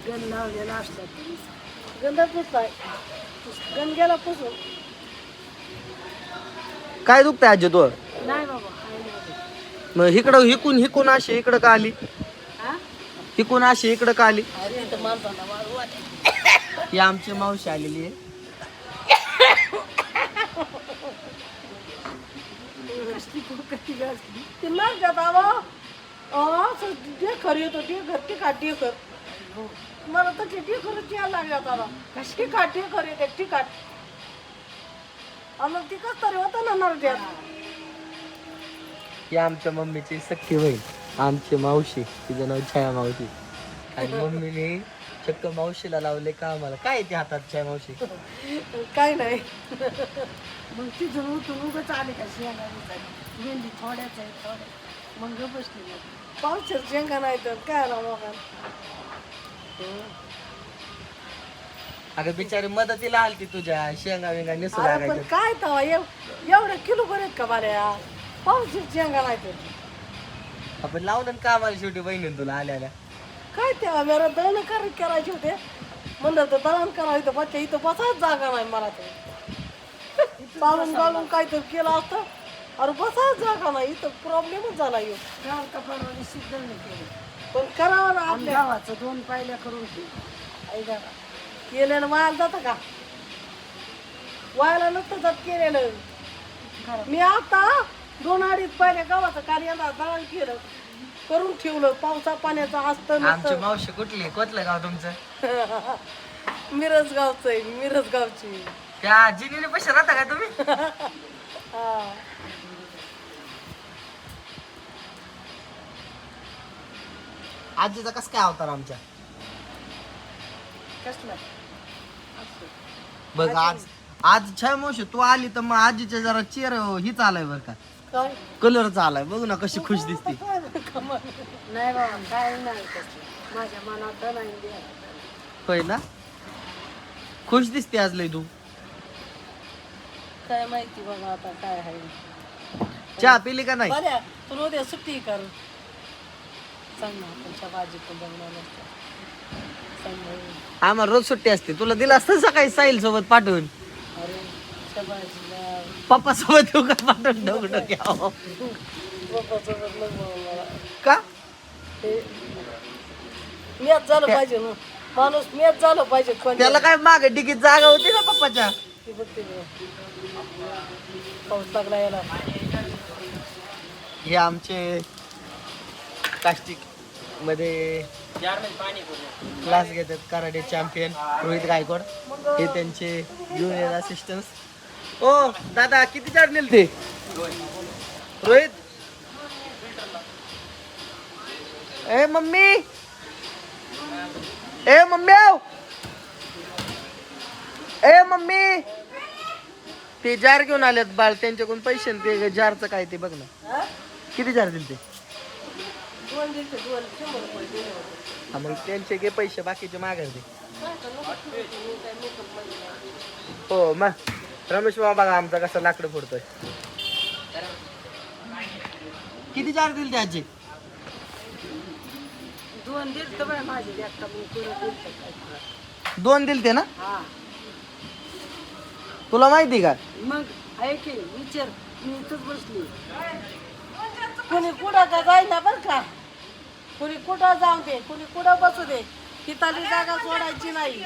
गण लावलेला असतात गंधा पुसलाय गण गेला पुसून काय दुखतंय आजी तू नाही बाबा काय नाही मग इकडं हिकून अशी इकडं का आली हा हिकून अशी इकडं का आली अरे तर माणसाला वाळू ही आमची मावशी आलेली आहे ते नाही का बाबा खरी येतो ती काठी कर मला तर किती खरंच यायला लागल्या त्याला कशी काठी खरी येते ती काठ आणि ती कस तरी होतं ना नरड्यात ही आमच्या मम्मीची सख्खी बहीण आमची मावशी तिचं नाव छाया मावशी आणि मम्मीने चक्क मावशीला लावले का आम्हाला काय येते हातात छाया मावशी काय नाही मग ती जणू उगाच आली का शेंगा मेंढी थोड्याच आहे थोड्या मग गं बसली पावसात शेंगा नाही तर काय ना लोकांना अगं बिचारी मदतीला आलती तुझ्या शेंगा वेंगा निसू अरे पण लागायच्या काय तवा एवढं किलो बरेत का बाऱ्या पावसात शेंगा नाही तर आपण लावून का आम्हाला शेवटी बहिणीन तुला आल्या काय तेव्हा मेरा दळण करायचे होते म्हणलं तर दळण करायचं तर बच्चा इथं बसायच जागा नाही मला तर चालून चालून काय तर केलं असतं अरे बसायच जागा नाही इथं प्रॉब्लेमच झाला येऊ सिद्ध नाही केलं पण करावं ना आपल्या गावाचं 2 पायल्या करून केलेलं वायाला जातं का वायाला नसतं जात केलेलं मी आता 2-2.5 पायल्या गावाचं काल यंदा दळण केलं करून ठेवलं पावसा पाण्याचं असतं आमची मावशी कुठली कोतलं गाव तुमचं मिरजगावचं आहे मिरजगावची त्या जिनीने पैसे राहता का तुम्ही हा आजीचा कस काय अवतार आमच्या कसलं बघ आज छाया मावशी तू आली तर मग आजीच्या जरा चेहरा ही चालाय बर का काय कलर चालाय बघ ना कशी खुश दिसते नाही बाबा काय नाही कसलं माझ्या मनात नाही द्या होय ना खुश दिसते आज लय तू काय माहिती बाबा आता काय आहे चहा पिली का नाही बऱ्या तुला उद्या सुट्टी कर सांग ना तुमच्या भाजी पण बनवलं सांग आम्हाला रोज सुट्टी असते तुला दिलं असतं सकाळी साहिल सोबत पाठवून अरे त्या भाजीला पप्पा सोबत येऊ का पाठवून डोक्यावर पप्पासोबत मग मला का ते मॅच झालं पाहिजे ना माणूस मॅच झालं पाहिजे कोण त्याला काय मागे डिगीत जागा होती ना पप्पाच्या ती बघते पाऊस लागला याला हे आमचे कास्टिक मध्ये क्लास घेतात कराटे चॅम्पियन रोहित गायकवाड हे त्यांचे ज्युनियर असिस्टंट ओ दादा किती जार नेल ते रोहित ए मम्मी ए मम्मी ए मम्मी ते जार घेऊन आलेत बाळ त्यांच्याकडून पैसे न ते जारचं काय ते बघ ना किती जार दिले ते 2 दिवस 100 रुपये दिले होते हा मग त्यांचे घे पैसे बाकीचे माघार दे हो मग रमेश बाबा बघा आमचा कसं लाकडं फोडतोय किती जार दिले ते आजी 2 दिवस तर माझे देखता मी पुरं दिलं 2 दिलते ना हा तुला माहिती का मग ऐक विचार मी इथंच बसली कोणी कुठं का जायना बरं का कोणी कुठं जाऊ दे कोणी कुठं बसू दे तिथली जागा सोडायची नाही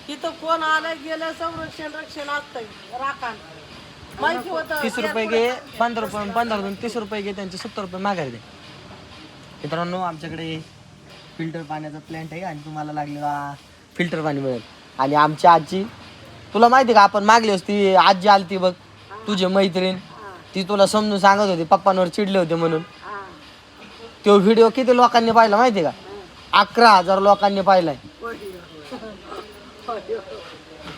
तिथं कोण आलं गेलं संरक्षण रक्षण असतंय राखण माहिती होतं 30 रुपये घे 15 30 रुपये घे त्यांचे 70 रुपये माघार दे मित्रांनो आमच्याकडे फिल्टर पाण्याचा प्लॅन्ट आहे आणि तुम्हाला लागलेला फिल्टर पाणी मिळेल आणि आमची आजी तुला माहिती का आपण मागली होती आजी आलती बघ तुझी मैत्रीण ती तुला समजून सांगत होती पप्पांवर चिडले होते म्हणून तो व्हिडिओ किती लोकांनी पाहिला माहिती का 11,000 लोकांनी पाहिलाय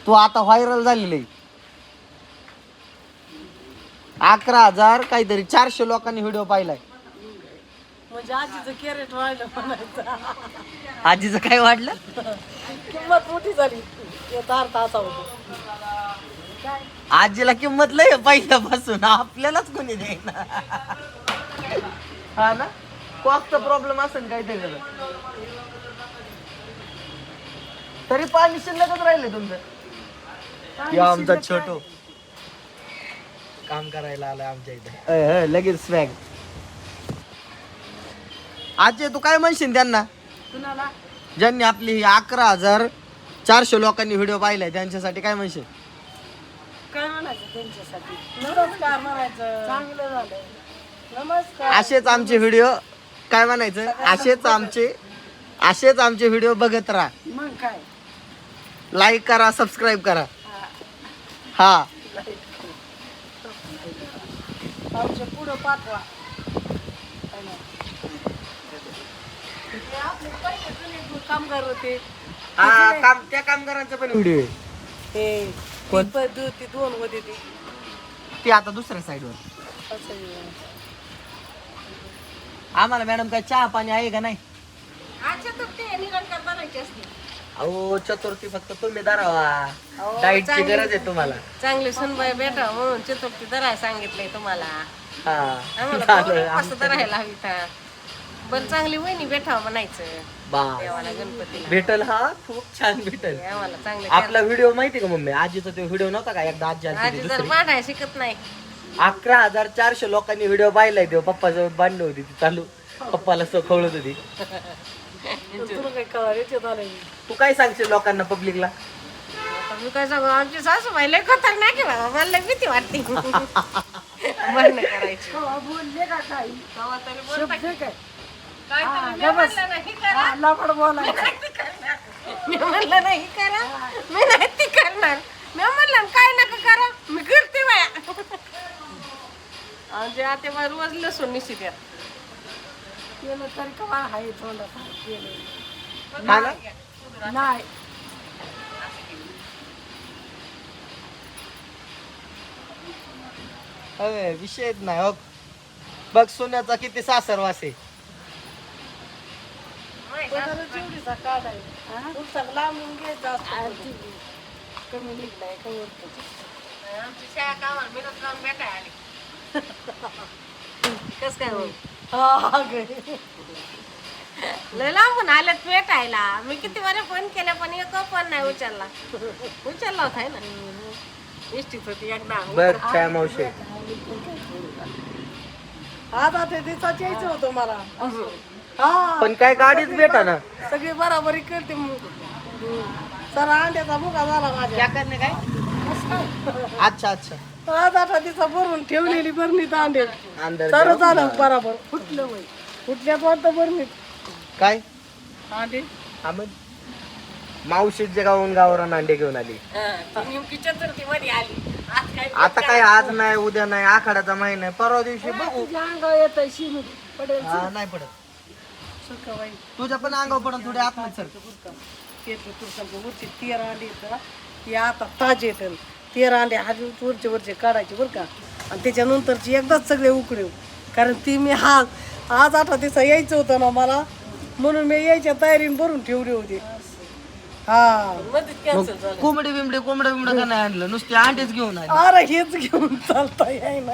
तू आता व्हायरल झालेली 11,000 काहीतरी 400 लोकांनी व्हिडिओ पाहिलाय म्हणजे आजीचं कॅरेट वाढलं म्हणायचं आजीचं काय वाढलं किंमत मोठी झाली याचा अर्थ असा होतो आजीला किंमत लय आहे पहिल्यापासून आपल्यालाच कोणी द्यायला हा ना कॉस्टचा प्रॉब्लेम असेल काहीतरी तरी पाणी शिल्लकच राहिले तुमचं. किंवा आमचा छोटो काम करायला आलाय आमच्या इथे. लगेच स्वॅग. आजी तू काय म्हणशील त्यांना कुणाला ज्यांनी आपली 11,400 लोकांनी व्हिडिओ पाहिलाय त्यांच्यासाठी काय म्हणशील? काय म्हणायचं त्यांच्यासाठी? नमस्कार म्हणायचं. चांगलं झालं. नमस्कार. असेच आमचे व्हिडिओ काय म्हणायचं, असेच आमचे व्हिडिओ बघत राहा. मग काय लाईक करा, सबस्क्राईब करा. हा आमच्या पुढं पाठवा. आपले पहिले जुने कामगार होते त्या कामगारांचा पण व्हिडिओ आहे. हे कोण? ती 2 होते ते आता दुसऱ्या साईडवर. आम्हाला मॅडम काय चहा पाणी आहे का नाही? अहो चतुर्थी फक्त तुम्ही धरावा. डाईटची गरज आहे तुम्हाला. चांगली सुनबाई भेटा म्हणून चतुर्थी धरायला सांगितलंय तुम्हाला. हा आम्हाला कसं धरायला हवी तर बरं चांगली वहिनी भेटावं म्हणायचं बा देवाला गणपतीला. भेटल. हा खूप छान भेटल. आम्हाला चांगले आपला व्हिडिओ माहिती का मम्मी? आजीचा तो व्हिडिओ नव्हता का एकदा? आजी आली आधी होती जर दुसरी. मांडाय शिकत नाही 11,400 लोकांनी व्हिडिओ पाहिलाय. तेव्हा पप्पाजवळ बांधली होती ती चालू. पप्पाला खवळत होती. तुला काय कळायचं तू काय सांगशील लोकांना, पब्लिकला? मी काय सांगू आमची सासूबाई लय खतरनाक आहे बाबा. मला लय भीती वाटते भांडणं करायची. बोलले का काही तरी बोलता काय मी म्हणलं नाही करा. मी म्हणलं नाही करा. मी नाही ती करणार. मी म्हणलं काय नका करा. मी करते बाया. म्हणजे आता मला रोज लसूण निश्चित केलं तरी का आहे तोंडात नाही. अरे विषयच नाही. हो बघ सोन्याचा किती सासरवास आहे. कमी निघलाय आमची शाळा कामाला मिळत जाऊन भेटाय आली. कस काय लय लांबून आल्यात भेटायला. मी किती वेळा फोन केला पण एक पण नाही उचलला. उचलला होता ना निश्चित होती एकदा. बघ काय मावशी आता ते दिवसाच यायचं होतं मला. हा पण काय गाडीच भेटा ना. सगळी बराबरी करते. सर अंड्याचा मुगा झाला माझ्या. काय? अच्छा अच्छा. आज 8 दिवसा भरून ठेवलेली बरणीत अंडे अंदर तर झालं बराबर. फुटलं वय फुटल्यात वाटतं बरणीत काय अंडे. मावशीच्या गावावरून अंडे घेऊन आली. नेमकी चतुर्थी मध्ये आली. आता काय आज नाही उद्या नाही, आखाड्याचा महिना आहे. परवा दिवशी बघू. हा, नाही पडत. तुझ्या पण अंगावर पडत थोडे आत्महत्या सर. वरचे 13 अंडे येतात. आता ताजे येतात 13 अंडे अजून वरचे काढायचे बरं का. आणि त्याच्यानंतरची एकदाच सगळे उकडेव. कारण ती मी आज 8 दिवसा यायचं होतं ना मला, म्हणून मी यायच्या तयारीने भरून ठेवली होती. कोंबडी बिंबडी का नाही आणलं, नुसते अंडेच घेऊन आले. अरे हेच घेऊन चालता येईना.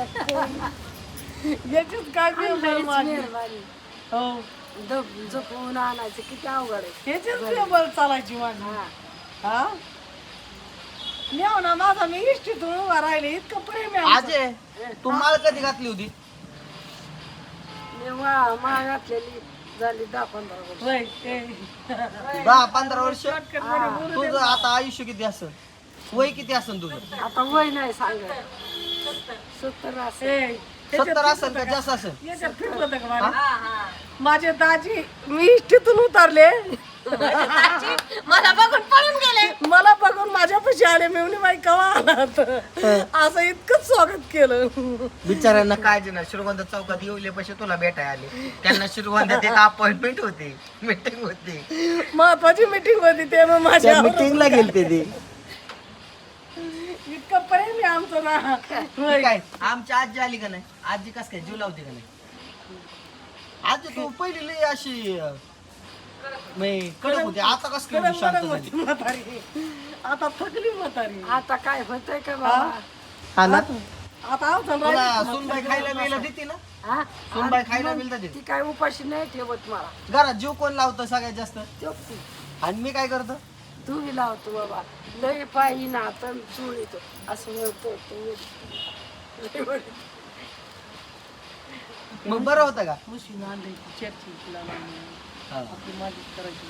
याच्यात काय हो जपून आणायचं किती अवघड आहे. हेच चालायची माझी. हा नेऊ ना माझा मी इष्टीतून उभा राहिले. इतकं प्रेम आहे आमचं. अजय तू माळ कधी घातली होती? माळ घातलेली झाली 10-15 वर्ष. 10-15 वर्ष. तुझं आता आयुष्य किती असेल, वय किती असेल तुझं? आता वय नाही सांगत. 70 असेल. 70 असेल का जास्त असेल? माझे दाजी मी इष्टीतून उतरले. मला बघून पळून गेले. मला बघून माझ्यापाशी आले. मी म्हणे बाई कवा आलात. असं इतकं स्वागत केलं. बिचाऱ्यांना काय देणार. श्रीगोंदा चौकात येऊले पैसे तुला भेटाय आले. त्यांना श्रीगोंद्यात एक अपॉइंटमेंट होती, मीटिंग होती, महत्वाची मीटिंग होती. ते मग माझ्या मीटिंगला गेलते ते. इतकं प्रेम आहे आमचं ना. काय आमची आजी आली का नाही? आजी कस काय जीव लावते का नाही? आजी तू पहिली लई अशी कडक होती. आता कस काय शांत झाली? म्हातारी आता थकली म्हातारी. आता काय होतंय का बाबा. हा ना. आता तुला सुनबाई खायला बिला देते ना? सुनबाई खायला बिल देते. ती काय उपाशी नाही ठेवत मला. घरात जीव कोण लावतं सगळ्यात जास्त? आणि मी काय करतो? तू बी लावतो बाबा लय पायी ना तर चूळ येतो असं म्हणतो तू मग बरं होतं का मशीन आणली चर्ची तिला लावली. हा. आपली मालिश करायची.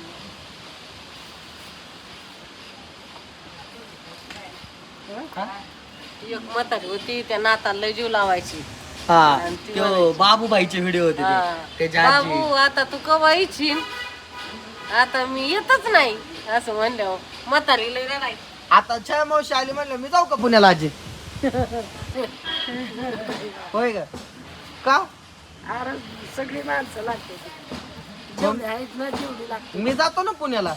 हा? एक म्हातारी होती त्या नाताला लय जीव लावायची. हा आणि ती तो बाबूबाईचे व्हिडिओ होते हा. ते. त्याच्या आजी बाबू आता तू कवा येशील आता मी येतच नाही असं म्हणल्यावर म्हातारी लय रडायची. आता छाया मावशी आली म्हणलं मी जाऊ का पुण्याला आजी होय का अरे सगळी माणसं लागते जेवढी आहेत ना जेवढी लागते मी जातो ना पुण्याला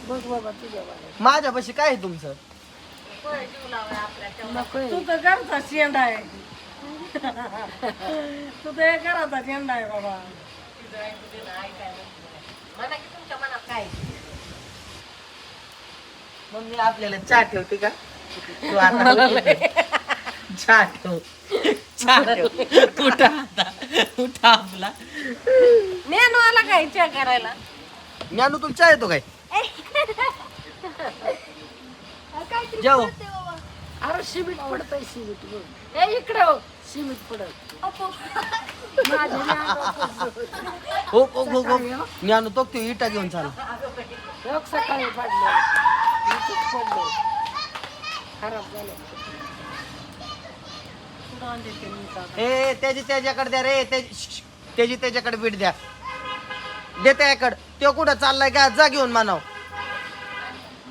बघ बाबा तुझ्या बाहेर माझ्यापाशी काय आहे तुमचं नको तू तर घरचा शेंडा आहे. तू तर एक घराचा शेंडा आहे बाबा. मम्मी आपल्याला चहा ठेवते का तू आता चहा ठेव चहा ठेव उठा आता उठा आपला नेनू आला काय चहा करायला. ज्ञानू तुला चहा येतो काय जाऊ अरे सिमेंट पडतंय सिमेंट बघ हे इकडे हो सिमेंट पडत माझ्या हो हो हो हो ज्ञानू तो तू इटा घेऊन चाल लोक सकाळी पडले इथंच पडले खराब झालं ए त्याची त्याच्याकडे द्या रे त्याची त्याच्याकडे बीट द्या दे त्याकडे तो कुठं चाललाय का जा घेऊन मानव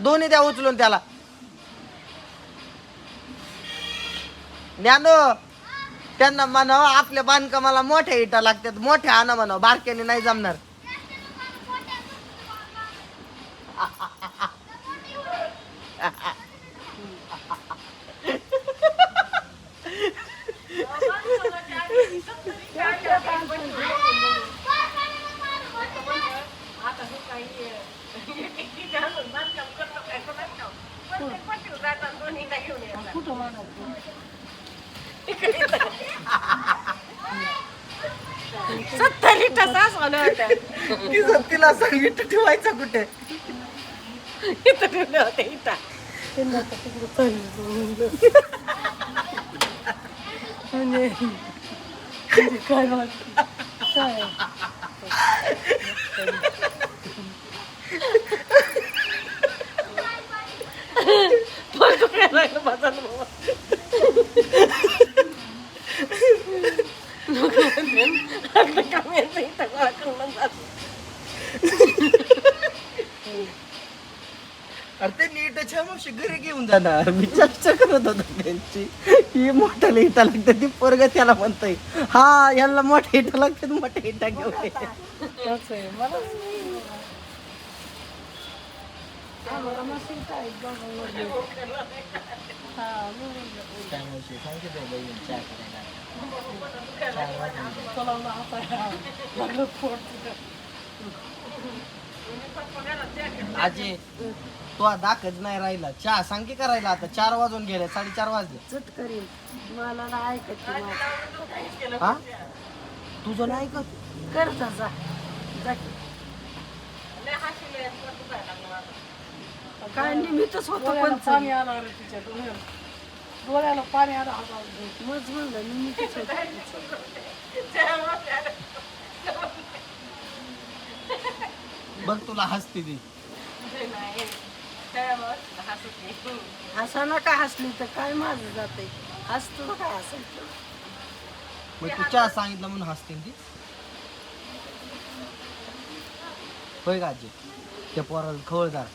दोन्ही द्या उचलून त्याला ज्ञानो त्यांना म्हणाव आपल्या बांधकामाला मोठ्या इटा लागतात मोठ्या आणा म्हणाव बारक्याने नाही जमणार कुठं मागायचं सत्तर सासवलं होत्या तिला सांग इटा ठेवायचा कुठे इथं ठेवलं होतं इथं त्यांना आता तिकडं चाललं. म्हणजे काय वाटतं काय अरे ते नीट मावशी घरी घेऊन जाणार मी चर्चा करत होतो त्यांची ही मोठ्याला इटा लागते ती पोरग त्याला म्हणतोय हा यांना मोठ्या इटा लागते मोठ्या इटा घेऊन ये. कसं आहे मला काय मावशी, सांगितलं बहिणीला चहा करायला. चला आता लागलं पोट. आजी तो दाखच नाही राहिला चहा सांग की करायला आता 4 वाजून गेले 4:30 वाजले चट करीन मला ना ऐकत नाही. हा तुझं नाही ऐकत कर जा जा जा की. काय निमित्तच होतं डोळ्याला पण पाणी आलं रे तिच्या डोळ्याला पाणी आलं आता मज म्हणलं निमित्तच होतं तिचं. बघ तुला हसते ती हसा नका हसली तर काय माझं जाते हसतो काय हसायचं मग तू चहा सांगितलं म्हणून हसते ती होय का आजी त्या पोराला खवळदार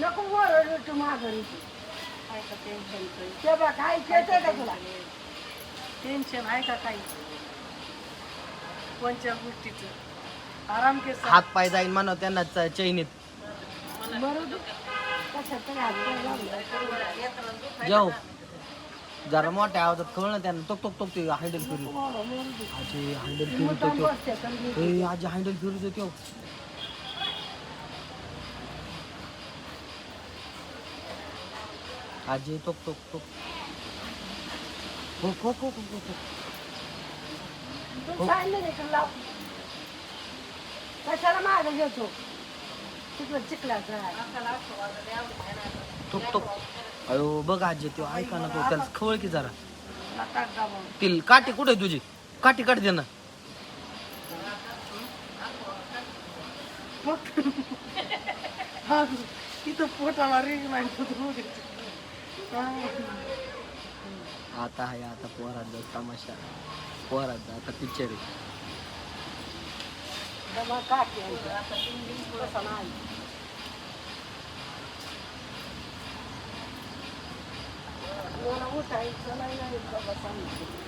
नको वर तू माघारी काय का टेन्शन ते बघ काय येते का तुला टेन्शन आहे का काही कोणत्या गोष्टीचं आराम के साथ. हात पाय जाईन म्हणा त्यांना चैनीत बरोबर कशात तरी हात पाय लावला. जाऊ जरा मोठ्या आवाजात कळ ना त्यांना टोक टोक टोक ते हँडल फिरू आजी हँडल फिरू मुद्दाम तो बसते तर मी- ए आजी हँडल फिरू देतो आजी टोक टोक टोक हो हो हो हो हो तू सांगितलं नाही का लाव. कशाला मागं घेतो तिकडं चिखलाचं आहे. तो अयो बघ आजी तो ऐका ना तो त्याला खवळ की जरा नका दाबा. ती काठी कुठे तुझी काठी काढ दे ना हा, इथं पोटाला रिंग नाही तुझं. आता आहे आता पोराचा तमाशा पोराचा आता पिक्चर आहे डबा काठी आहे. तसा नाही. मला उठायचं नाही, नाही डबा सांगितलं.